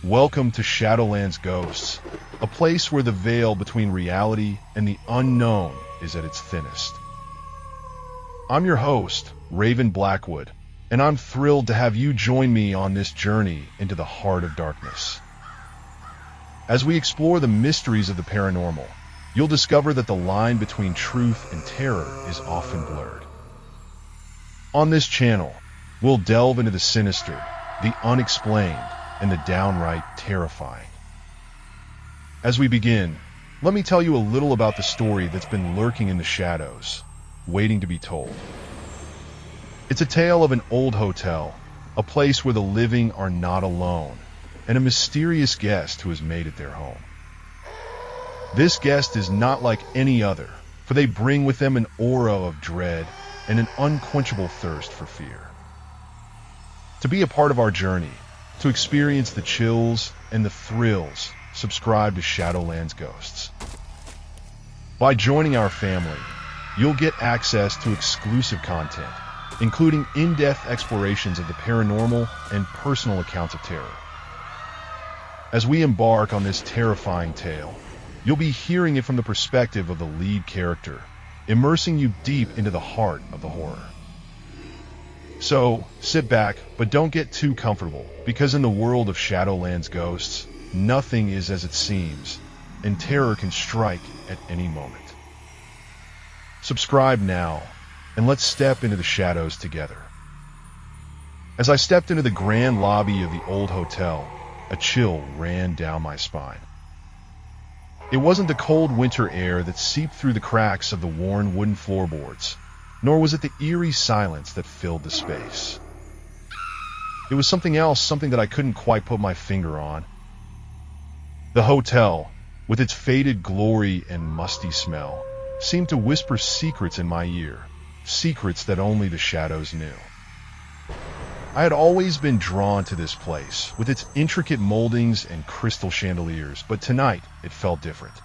Welcome to Shadowlands Ghosts, a place where the veil between reality and the unknown is at its thinnest. I'm your host, Raven Blackwood, and I'm thrilled to have you join me on this journey into the heart of darkness. As we explore the mysteries of the paranormal, you'll discover that the line between truth and terror is often blurred. On this channel, we'll delve into the sinister, the unexplained, and the downright terrifying. As we begin, let me tell you a little about the story that's been lurking in the shadows, waiting to be told. It's a tale of an old hotel, a place where the living are not alone, and a mysterious guest who has made it their home. This guest is not like any other, for they bring with them an aura of dread and an unquenchable thirst for fear. To be a part of our journey, to experience the chills and the thrills, subscribe to Shadowlands Ghosts. By joining our family, you'll get access to exclusive content, including in-depth explorations of the paranormal and personal accounts of terror. As we embark on this terrifying tale, you'll be hearing it from the perspective of the lead character, immersing you deep into the heart of the horror. So, sit back, but don't get too comfortable, because in the world of Shadowlands Ghosts, nothing is as it seems, and terror can strike at any moment. Subscribe now, and let's step into the shadows together. As I stepped into the grand lobby of the old hotel, a chill ran down my spine. It wasn't the cold winter air that seeped through the cracks of the worn wooden floorboards, nor was it the eerie silence that filled the space. It was something else, something that I couldn't quite put my finger on. The hotel, with its faded glory and musty smell, seemed to whisper secrets in my ear, secrets that only the shadows knew. I had always been drawn to this place, with its intricate moldings and crystal chandeliers, but tonight it felt different.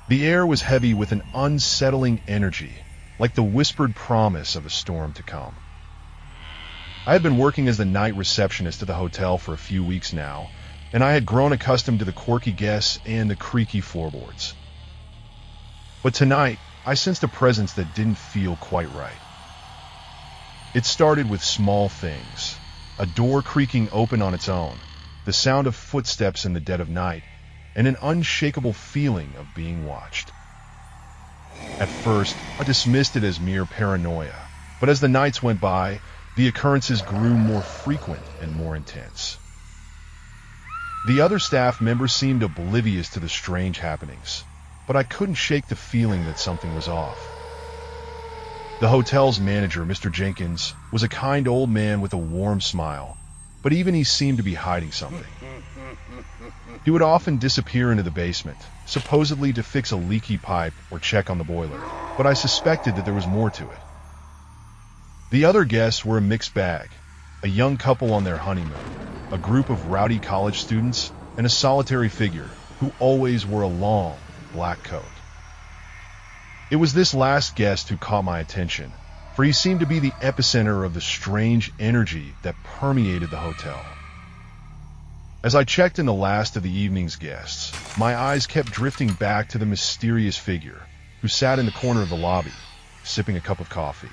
The air was heavy with an unsettling energy, like the whispered promise of a storm to come. I had been working as the night receptionist at the hotel for a few weeks now, and I had grown accustomed to the quirky guests and the creaky floorboards. But tonight, I sensed a presence that didn't feel quite right. It started with small things, a door creaking open on its own, the sound of footsteps in the dead of night, and an unshakable feeling of being watched. At first, I dismissed it as mere paranoia, but as the nights went by, the occurrences grew more frequent and more intense. The other staff members seemed oblivious to the strange happenings, but I couldn't shake the feeling that something was off. The hotel's manager, Mr. Jenkins, was a kind old man with a warm smile, but even he seemed to be hiding something. He would often disappear into the basement, supposedly to fix a leaky pipe or check on the boiler, but I suspected that there was more to it. The other guests were a mixed bag, a young couple on their honeymoon, a group of rowdy college students, and a solitary figure who always wore a long, black coat. It was this last guest who caught my attention, for he seemed to be the epicenter of the strange energy that permeated the hotel. As I checked in the last of the evening's guests, my eyes kept drifting back to the mysterious figure who sat in the corner of the lobby, sipping a cup of coffee.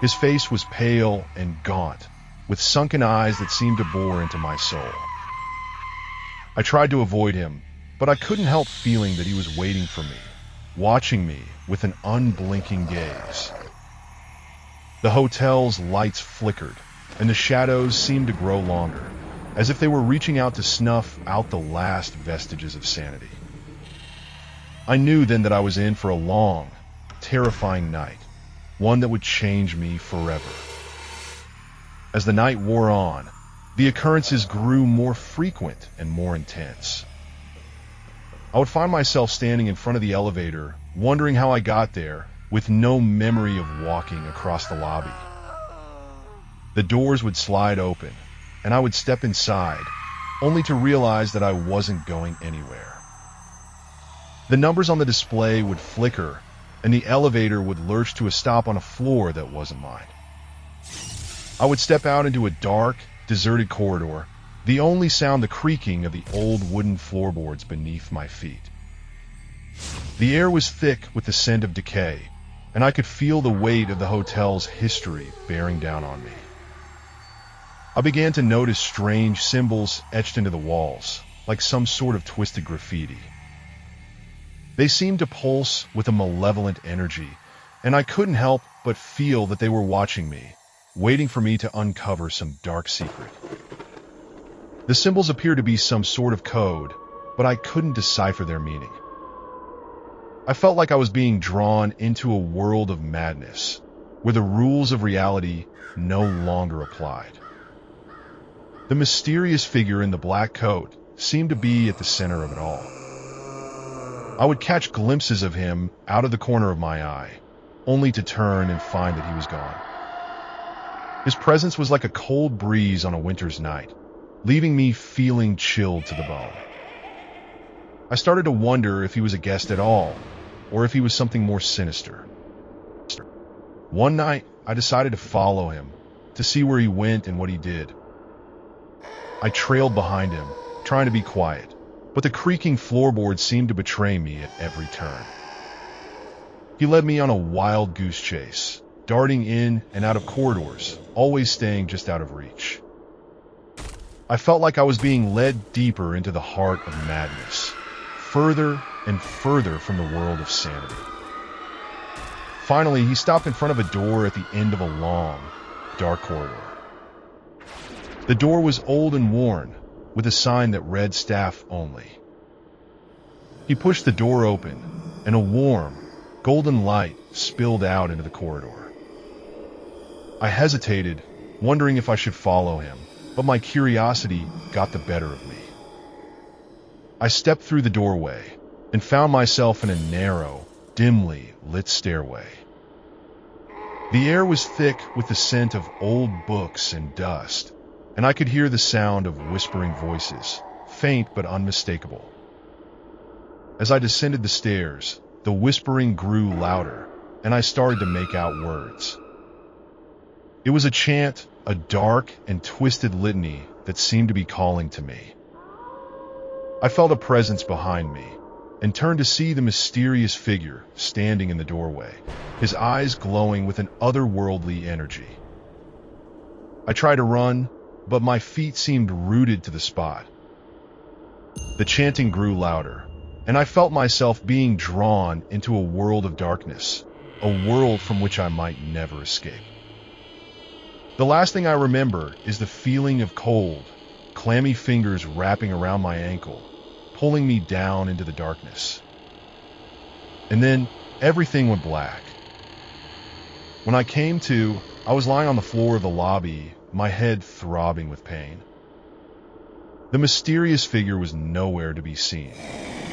His face was pale and gaunt, with sunken eyes that seemed to bore into my soul. I tried to avoid him, but I couldn't help feeling that he was waiting for me, watching me with an unblinking gaze. The hotel's lights flickered, and the shadows seemed to grow longer, as if they were reaching out to snuff out the last vestiges of sanity. I knew then that I was in for a long, terrifying night, one that would change me forever. As the night wore on, the occurrences grew more frequent and more intense. I would find myself standing in front of the elevator, wondering how I got there, with no memory of walking across the lobby. The doors would slide open, and I would step inside, only to realize that I wasn't going anywhere. The numbers on the display would flicker, and the elevator would lurch to a stop on a floor that wasn't mine. I would step out into a dark, deserted corridor, the only sound the creaking of the old wooden floorboards beneath my feet. The air was thick with the scent of decay, and I could feel the weight of the hotel's history bearing down on me. I began to notice strange symbols etched into the walls, like some sort of twisted graffiti. They seemed to pulse with a malevolent energy, and I couldn't help but feel that they were watching me, waiting for me to uncover some dark secret. The symbols appeared to be some sort of code, but I couldn't decipher their meaning. I felt like I was being drawn into a world of madness, where the rules of reality no longer applied. The mysterious figure in the black coat seemed to be at the center of it all. I would catch glimpses of him out of the corner of my eye, only to turn and find that he was gone. His presence was like a cold breeze on a winter's night, leaving me feeling chilled to the bone. I started to wonder if he was a guest at all, or if he was something more sinister. One night, I decided to follow him, to see where he went and what he did. I trailed behind him, trying to be quiet, but the creaking floorboards seemed to betray me at every turn. He led me on a wild goose chase, darting in and out of corridors, always staying just out of reach. I felt like I was being led deeper into the heart of madness, further and further from the world of sanity. Finally, he stopped in front of a door at the end of a long, dark corridor. The door was old and worn, with a sign that read staff only. He pushed the door open, and a warm, golden light spilled out into the corridor. I hesitated, wondering if I should follow him, but my curiosity got the better of me. I stepped through the doorway and found myself in a narrow, dimly lit stairway. The air was thick with the scent of old books and dust, and I could hear the sound of whispering voices, faint but unmistakable. As I descended the stairs, the whispering grew louder, and I started to make out words. It was a chant, a dark and twisted litany that seemed to be calling to me. I felt a presence behind me, and turned to see the mysterious figure standing in the doorway, his eyes glowing with an otherworldly energy. I tried to run, but my feet seemed rooted to the spot. The chanting grew louder, and I felt myself being drawn into a world of darkness, a world from which I might never escape. The last thing I remember is the feeling of cold, clammy fingers wrapping around my ankle, pulling me down into the darkness. And then everything went black. When I came to, I was lying on the floor of the lobby, my head throbbing with pain. The mysterious figure was nowhere to be seen,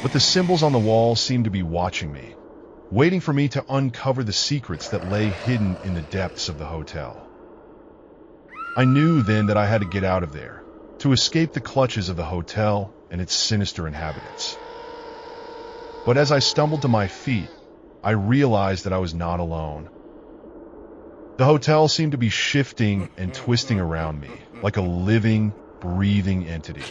but the symbols on the wall seemed to be watching me, waiting for me to uncover the secrets that lay hidden in the depths of the hotel. I knew then that I had to get out of there, to escape the clutches of the hotel and its sinister inhabitants. But as I stumbled to my feet, I realized that I was not alone. The hotel seemed to be shifting and twisting around me, like a living, breathing entity.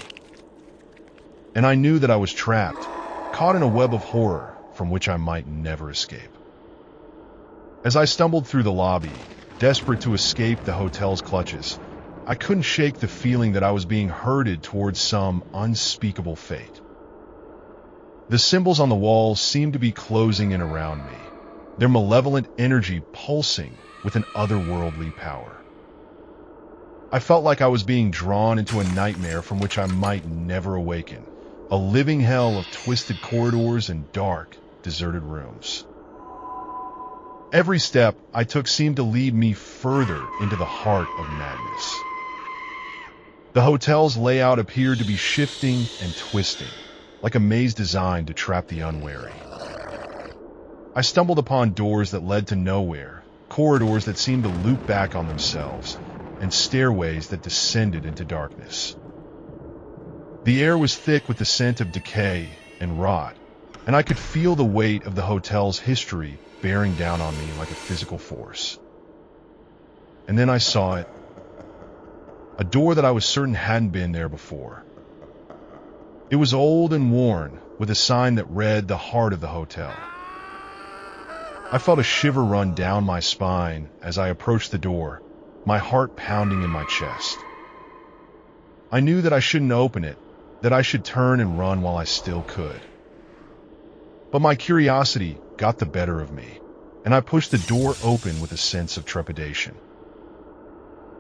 And I knew that I was trapped, caught in a web of horror from which I might never escape. As I stumbled through the lobby, desperate to escape the hotel's clutches, I couldn't shake the feeling that I was being herded towards some unspeakable fate. The symbols on the walls seemed to be closing in around me, their malevolent energy pulsing with an otherworldly power. I felt like I was being drawn into a nightmare from which I might never awaken, a living hell of twisted corridors and dark, deserted rooms. Every step I took seemed to lead me further into the heart of madness. The hotel's layout appeared to be shifting and twisting, like a maze designed to trap the unwary. I stumbled upon doors that led to nowhere, corridors that seemed to loop back on themselves, and stairways that descended into darkness. The air was thick with the scent of decay and rot, and I could feel the weight of the hotel's history bearing down on me like a physical force. And then I saw it. a door that I was certain hadn't been there before. It was old and worn, with a sign that read the heart of the hotel. I felt a shiver run down my spine as I approached the door, my heart pounding in my chest. I knew that I shouldn't open it, that I should turn and run while I still could. But my curiosity got the better of me, and I pushed the door open with a sense of trepidation.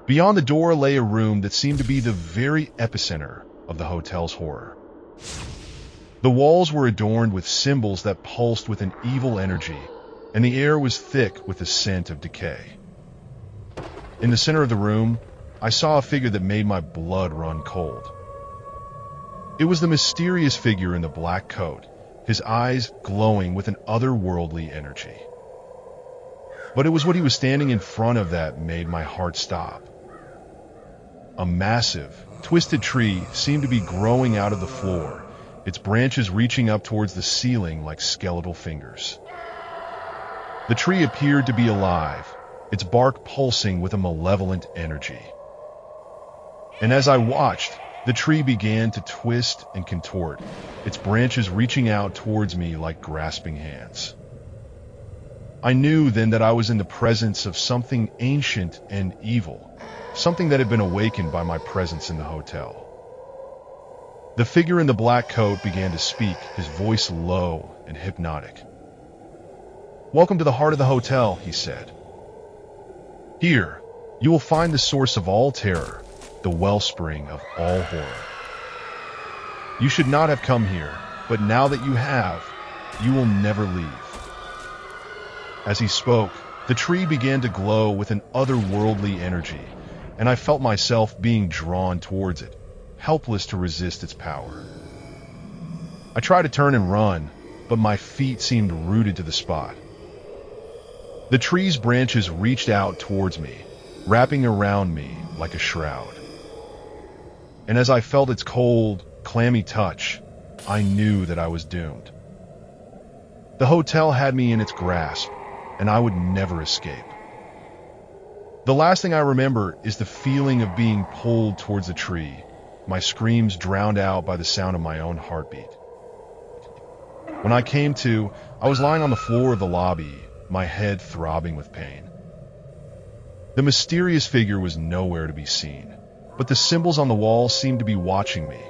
Beyond the door lay a room that seemed to be the very epicenter of the hotel's horror. The walls were adorned with symbols that pulsed with an evil energy, and the air was thick with the scent of decay. In the center of the room, I saw a figure that made my blood run cold. It was the mysterious figure in the black coat, his eyes glowing with an otherworldly energy. But it was what he was standing in front of that made my heart stop. A massive, twisted tree seemed to be growing out of the floor, its branches reaching up towards the ceiling like skeletal fingers. The tree appeared to be alive, its bark pulsing with a malevolent energy. And as I watched, the tree began to twist and contort, its branches reaching out towards me like grasping hands. I knew then that I was in the presence of something ancient and evil, something that had been awakened by my presence in the hotel. The figure in the black coat began to speak, his voice low and hypnotic. "Welcome to the heart of the hotel," he said. "Here, you will find the source of all terror, the wellspring of all horror. You should not have come here, but now that you have, you will never leave." As he spoke, the tree began to glow with an otherworldly energy, and I felt myself being drawn towards it, helpless to resist its power. I tried to turn and run, but my feet seemed rooted to the spot. The tree's branches reached out towards me, wrapping around me like a shroud. And as I felt its cold, clammy touch, I knew that I was doomed. The hotel had me in its grasp, and I would never escape. The last thing I remember is the feeling of being pulled towards the tree, my screams drowned out by the sound of my own heartbeat. When I came to, I was lying on the floor of the lobby, my head throbbing with pain. The mysterious figure was nowhere to be seen, but the symbols on the wall seemed to be watching me,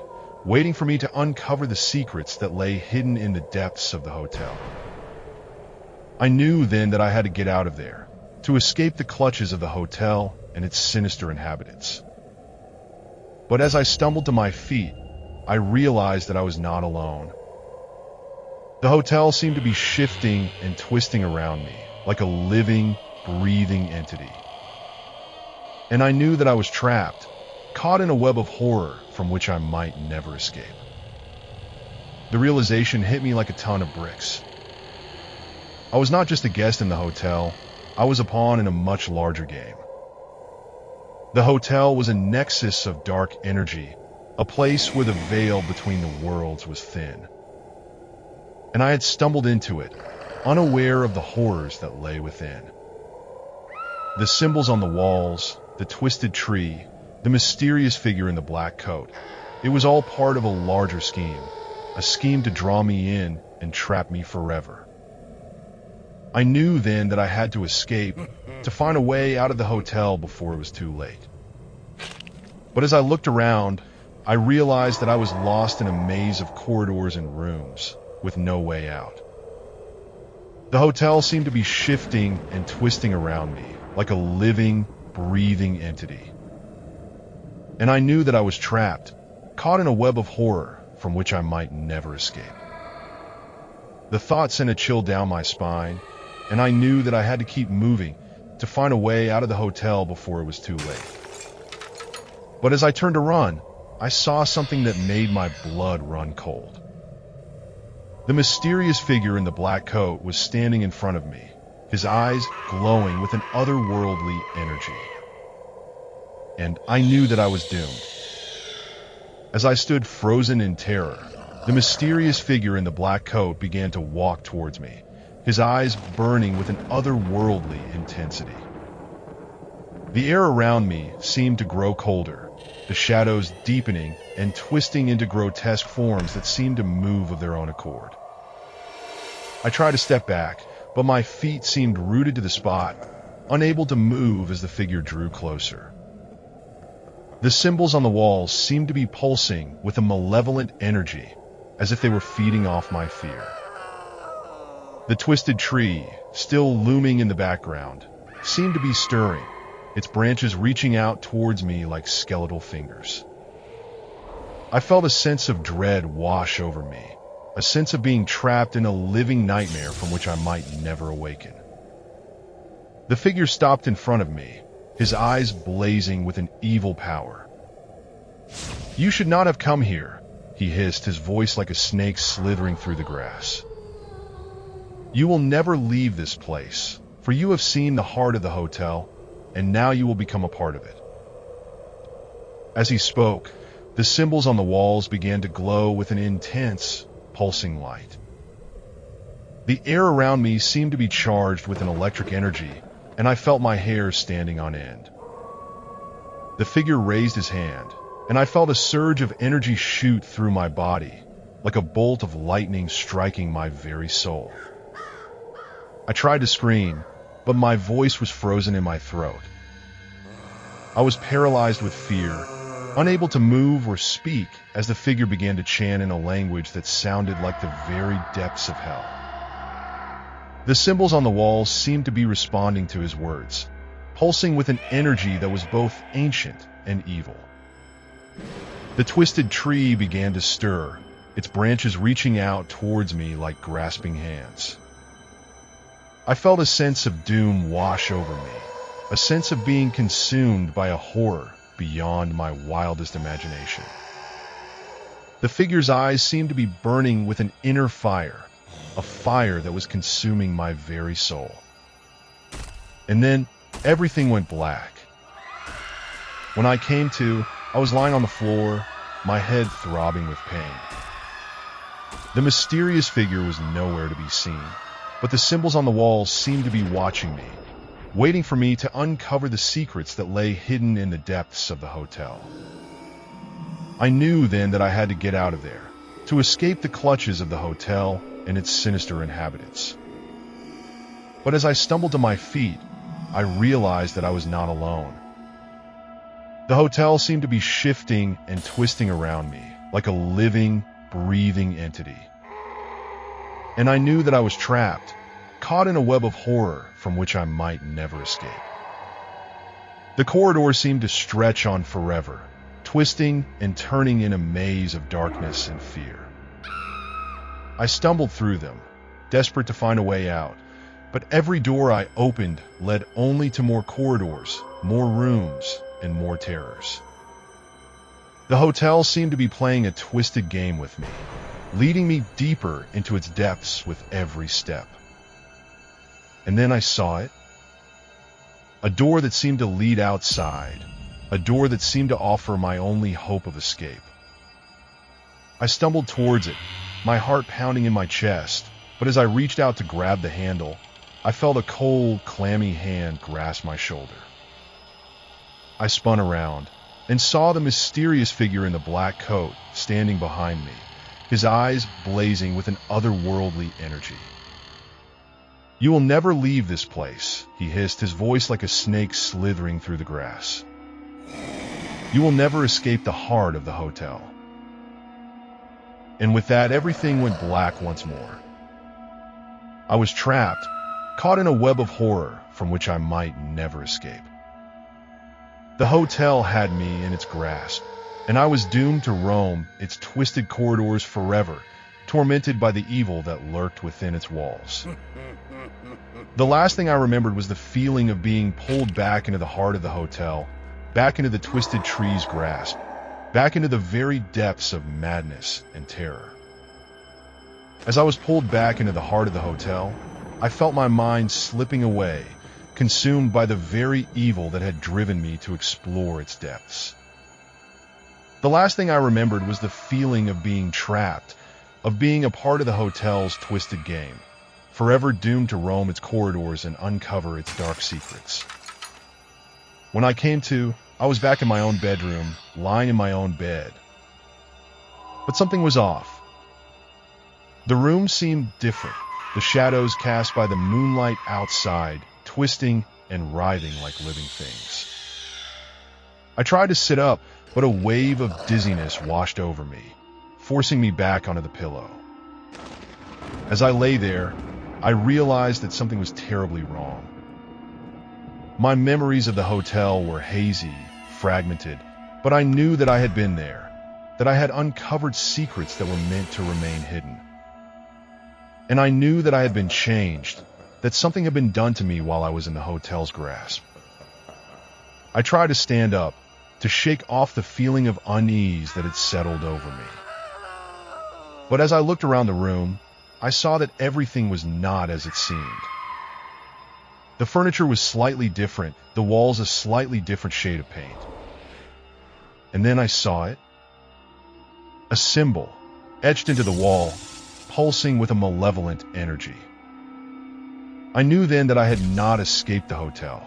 waiting for me to uncover the secrets that lay hidden in the depths of the hotel. I knew then that I had to get out of there, to escape the clutches of the hotel and its sinister inhabitants. But as I stumbled to my feet, I realized that I was not alone. The hotel seemed to be shifting and twisting around me, like a living, breathing entity. And I knew that I was trapped, caught in a web of horror from which I might never escape. The realization hit me like a ton of bricks. I was not just a guest in the hotel, I was a pawn in a much larger game. The hotel was a nexus of dark energy, a place where the veil between the worlds was thin. And I had stumbled into it, unaware of the horrors that lay within. The symbols on the walls, the twisted tree, the mysterious figure in the black coat, it was all part of a larger scheme, a scheme to draw me in and trap me forever. I knew then that I had to escape, to find a way out of the hotel before it was too late. But as I looked around, I realized that I was lost in a maze of corridors and rooms, with no way out. The hotel seemed to be shifting and twisting around me, like a living, breathing entity. And I knew that I was trapped, caught in a web of horror from which I might never escape. The thought sent a chill down my spine, and I knew that I had to keep moving to find a way out of the hotel before it was too late. But as I turned to run, I saw something that made my blood run cold. The mysterious figure in the black coat was standing in front of me, his eyes glowing with an otherworldly energy. And I knew that I was doomed. As I stood frozen in terror, the mysterious figure in the black coat began to walk towards me, his eyes burning with an otherworldly intensity. The air around me seemed to grow colder, the shadows deepening and twisting into grotesque forms that seemed to move of their own accord. I tried to step back, but my feet seemed rooted to the spot, unable to move as the figure drew closer. The symbols on the walls seemed to be pulsing with a malevolent energy, as if they were feeding off my fear. The twisted tree, still looming in the background, seemed to be stirring, its branches reaching out towards me like skeletal fingers. I felt a sense of dread wash over me, a sense of being trapped in a living nightmare from which I might never awaken. The figure stopped in front of me, his eyes blazing with an evil power. "You should not have come here," he hissed, his voice like a snake slithering through the grass. "You will never leave this place, for you have seen the heart of the hotel, and now you will become a part of it." As he spoke, the symbols on the walls began to glow with an intense, pulsing light. The air around me seemed to be charged with an electric energy, and I felt my hair standing on end. The figure raised his hand, and I felt a surge of energy shoot through my body, like a bolt of lightning striking my very soul. I tried to scream, but my voice was frozen in my throat. I was paralyzed with fear, unable to move or speak as the figure began to chant in a language that sounded like the very depths of hell. The symbols on the walls seemed to be responding to his words, pulsing with an energy that was both ancient and evil. The twisted tree began to stir, its branches reaching out towards me like grasping hands. I felt a sense of doom wash over me, a sense of being consumed by a horror beyond my wildest imagination. The figure's eyes seemed to be burning with an inner fire, a fire that was consuming my very soul. And then everything went black. When I came to, I was lying on the floor, my head throbbing with pain. The mysterious figure was nowhere to be seen, but the symbols on the walls seemed to be watching me, waiting for me to uncover the secrets that lay hidden in the depths of the hotel. I knew then that I had to get out of there, to escape the clutches of the hotel and its sinister inhabitants. But as I stumbled to my feet, I realized that I was not alone. The hotel seemed to be shifting and twisting around me, like a living, breathing entity. And I knew that I was trapped, caught in a web of horror from which I might never escape. The corridor seemed to stretch on forever, twisting and turning in a maze of darkness and fear. I stumbled through them, desperate to find a way out, but every door I opened led only to more corridors, more rooms, and more terrors. The hotel seemed to be playing a twisted game with me, leading me deeper into its depths with every step. And then I saw it. A door that seemed to lead outside, a door that seemed to offer my only hope of escape. I stumbled towards it, my heart pounding in my chest, but as I reached out to grab the handle, I felt a cold, clammy hand grasp my shoulder. I spun around and saw the mysterious figure in the black coat standing behind me, his eyes blazing with an otherworldly energy. "You will never leave this place," he hissed, his voice like a snake slithering through the grass. "You will never escape the heart of the hotel." And with that, everything went black once more. I was trapped, caught in a web of horror from which I might never escape. The hotel had me in its grasp, and I was doomed to roam its twisted corridors forever, tormented by the evil that lurked within its walls. The last thing I remembered was the feeling of being pulled back into the heart of the hotel, back into the twisted tree's grasp, back into the very depths of madness and terror. As I was pulled back into the heart of the hotel, I felt my mind slipping away, consumed by the very evil that had driven me to explore its depths. The last thing I remembered was the feeling of being trapped, of being a part of the hotel's twisted game, forever doomed to roam its corridors and uncover its dark secrets. When I came to, I was back in my own bedroom, lying in my own bed. But something was off. The room seemed different, the shadows cast by the moonlight outside, twisting and writhing like living things. I tried to sit up, but a wave of dizziness washed over me, forcing me back onto the pillow. As I lay there, I realized that something was terribly wrong. My memories of the hotel were hazy, fragmented, but I knew that I had been there, that I had uncovered secrets that were meant to remain hidden. And I knew that I had been changed, that something had been done to me while I was in the hotel's grasp. I tried to stand up, to shake off the feeling of unease that had settled over me. But as I looked around the room, I saw that everything was not as it seemed. The furniture was slightly different, the walls a slightly different shade of paint. And then I saw it. A symbol, etched into the wall, pulsing with a malevolent energy. I knew then that I had not escaped the hotel.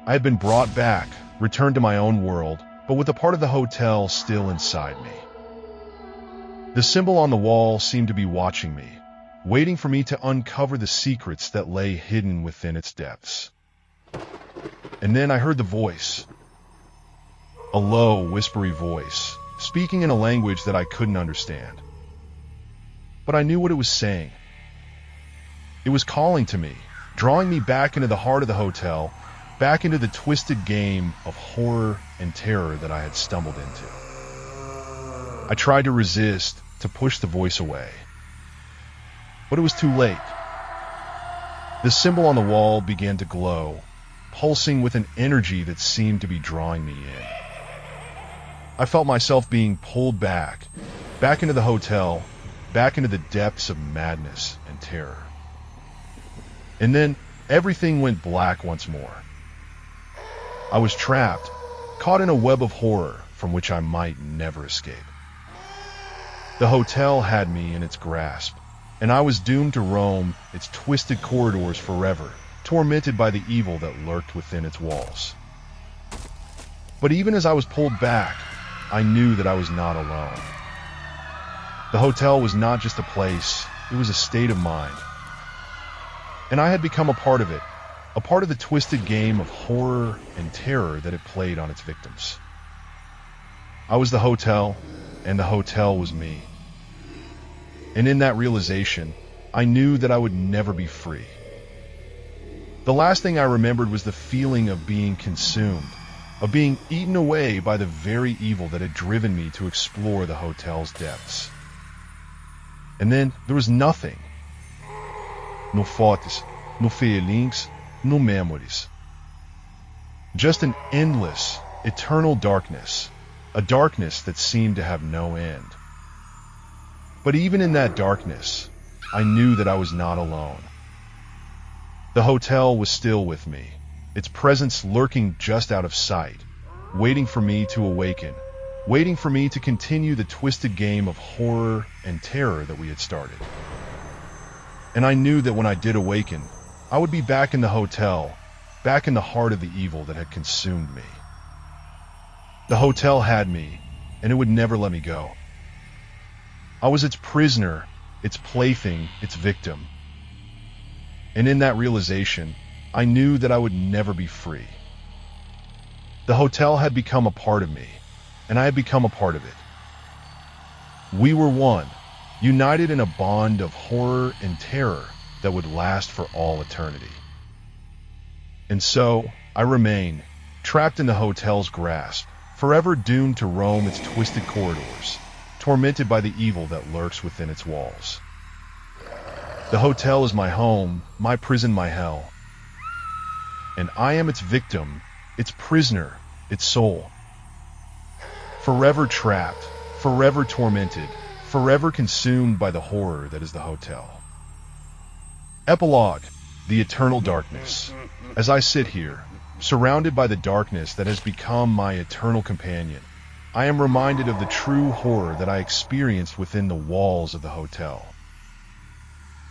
I had been brought back, returned to my own world, but with a part of the hotel still inside me. The symbol on the wall seemed to be watching me, waiting for me to uncover the secrets that lay hidden within its depths. And then I heard the voice. A low, whispery voice, speaking in a language that I couldn't understand. But I knew what it was saying. It was calling to me, drawing me back into the heart of the hotel, back into the twisted game of horror and terror that I had stumbled into. I tried to resist, to push the voice away. But it was too late. The symbol on the wall began to glow, pulsing with an energy that seemed to be drawing me in. I felt myself being pulled back into the hotel, back into the depths of madness and terror. And then everything went black once more. I was trapped, caught in a web of horror from which I might never escape. The hotel had me in its grasp, and I was doomed to roam its twisted corridors forever, tormented by the evil that lurked within its walls. But even as I was pulled back, I knew that I was not alone. The hotel was not just a place, it was a state of mind. And I had become a part of it, a part of the twisted game of horror and terror that it played on its victims. I was the hotel, and the hotel was me. And in that realization, I knew that I would never be free. The last thing I remembered was the feeling of being consumed, of being eaten away by the very evil that had driven me to explore the hotel's depths. And then there was nothing. No fotos, no feelings, no memories. Just an endless, eternal darkness, a darkness that seemed to have no end. But even in that darkness, I knew that I was not alone. The hotel was still with me, its presence lurking just out of sight, waiting for me to awaken, waiting for me to continue the twisted game of horror and terror that we had started. And I knew that when I did awaken, I would be back in the hotel, back in the heart of the evil that had consumed me. The hotel had me, and it would never let me go. I was its prisoner, its plaything, its victim. And in that realization, I knew that I would never be free. The hotel had become a part of me, and I had become a part of it. We were one, united in a bond of horror and terror that would last for all eternity. And so, I remained, trapped in the hotel's grasp, forever doomed to roam its twisted corridors, tormented by the evil that lurks within its walls. The hotel is my home, my prison, my hell. And I am its victim, its prisoner, its soul. Forever trapped, forever tormented, forever consumed by the horror that is the hotel. Epilogue, the eternal darkness. As I sit here, surrounded by the darkness that has become my eternal companion, I am reminded of the true horror that I experienced within the walls of the hotel.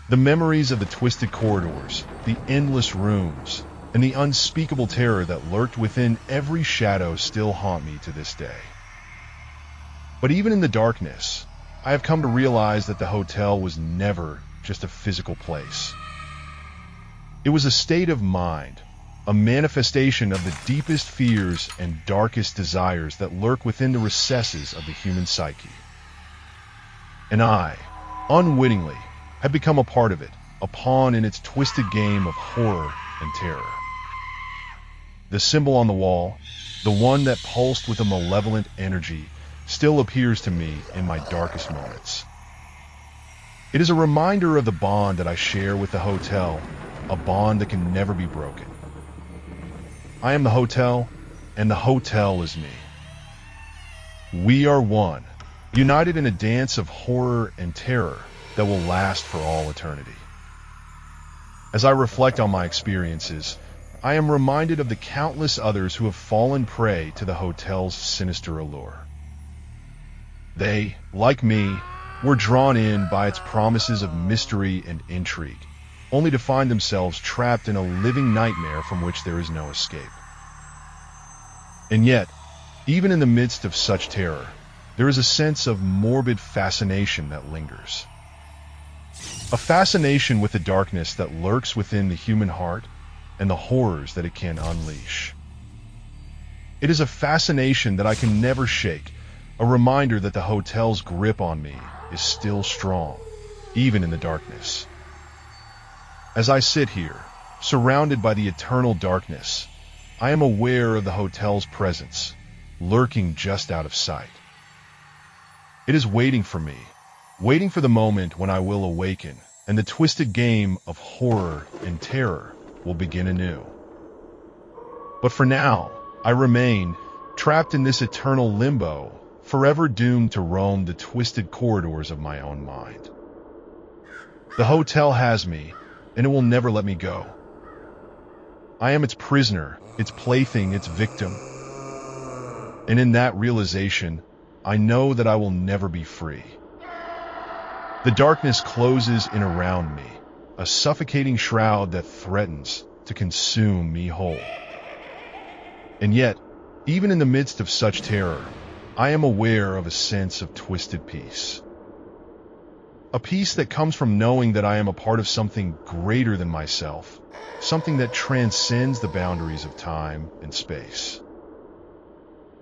The memories of the twisted corridors, the endless rooms, and the unspeakable terror that lurked within every shadow still haunt me to this day. But even in the darkness, I have come to realize that the hotel was never just a physical place. It was a state of mind, a manifestation of the deepest fears and darkest desires that lurk within the recesses of the human psyche. And I, unwittingly, had become a part of it, a pawn in its twisted game of horror and terror. The symbol on the wall, the one that pulsed with a malevolent energy, still appears to me in my darkest moments. It is a reminder of the bond that I share with the hotel, a bond that can never be broken. I am the hotel, and the hotel is me. We are one, united in a dance of horror and terror that will last for all eternity. As I reflect on my experiences, I am reminded of the countless others who have fallen prey to the hotel's sinister allure. They, like me, were drawn in by its promises of mystery and intrigue, only to find themselves trapped in a living nightmare from which there is no escape. And yet, even in the midst of such terror, there is a sense of morbid fascination that lingers. A fascination with the darkness that lurks within the human heart and the horrors that it can unleash. It is a fascination that I can never shake, a reminder that the hotel's grip on me is still strong, even in the darkness. As I sit here, surrounded by the eternal darkness, I am aware of the hotel's presence, lurking just out of sight. It is waiting for me, waiting for the moment when I will awaken, and the twisted game of horror and terror will begin anew. But for now, I remain trapped in this eternal limbo, forever doomed to roam the twisted corridors of my own mind. The hotel has me, and it will never let me go. I am its prisoner, its plaything, its victim. And in that realization, I know that I will never be free. The darkness closes in around me, a suffocating shroud that threatens to consume me whole. And yet, even in the midst of such terror, I am aware of a sense of twisted peace. A peace that comes from knowing that I am a part of something greater than myself, something that transcends the boundaries of time and space.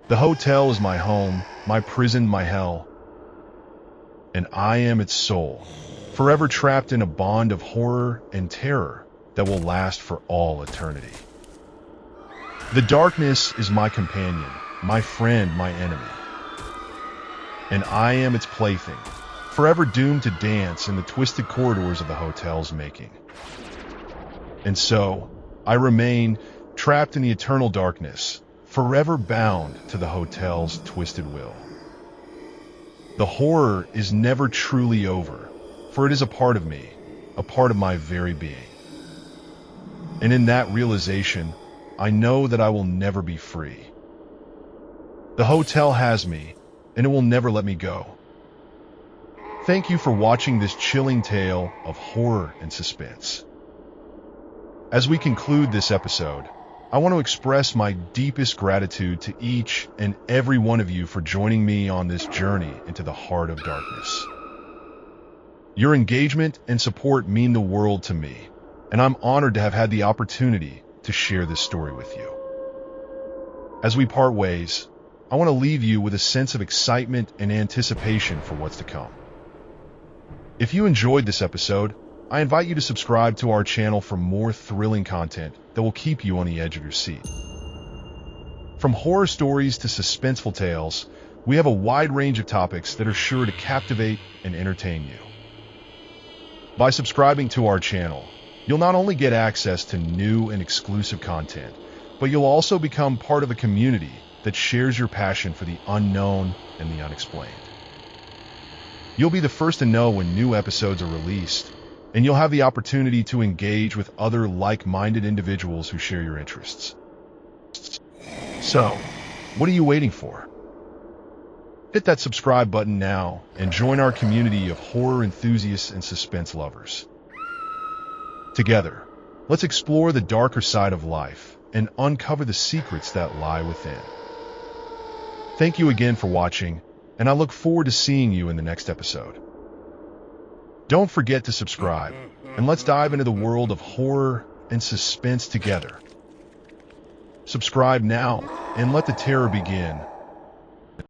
The hotel is my home, my prison, my hell, and I am its soul, forever trapped in a bond of horror and terror that will last for all eternity. The darkness is my companion, my friend, my enemy, and I am its plaything, forever doomed to dance in the twisted corridors of the hotel's making. And so, I remain trapped in the eternal darkness, forever bound to the hotel's twisted will. The horror is never truly over, for it is a part of me, a part of my very being. And in that realization, I know that I will never be free. The hotel has me, and it will never let me go. Thank you for watching this chilling tale of horror and suspense. As we conclude this episode, I want to express my deepest gratitude to each and every one of you for joining me on this journey into the heart of darkness. Your engagement and support mean the world to me, and I'm honored to have had the opportunity to share this story with you. As we part ways, I want to leave you with a sense of excitement and anticipation for what's to come. If you enjoyed this episode, I invite you to subscribe to our channel for more thrilling content that will keep you on the edge of your seat. From horror stories to suspenseful tales, we have a wide range of topics that are sure to captivate and entertain you. By subscribing to our channel, you'll not only get access to new and exclusive content, but you'll also become part of a community that shares your passion for the unknown and the unexplained. You'll be the first to know when new episodes are released, and you'll have the opportunity to engage with other like-minded individuals who share your interests. So, what are you waiting for? Hit that subscribe button now and join our community of horror enthusiasts and suspense lovers. Together, Let's explore the darker side of life and uncover the secrets that lie within. Thank you again for watching, and I look forward to seeing you in the next episode. Don't forget to subscribe, and let's dive into the world of horror and suspense together. Subscribe now, and let the terror begin.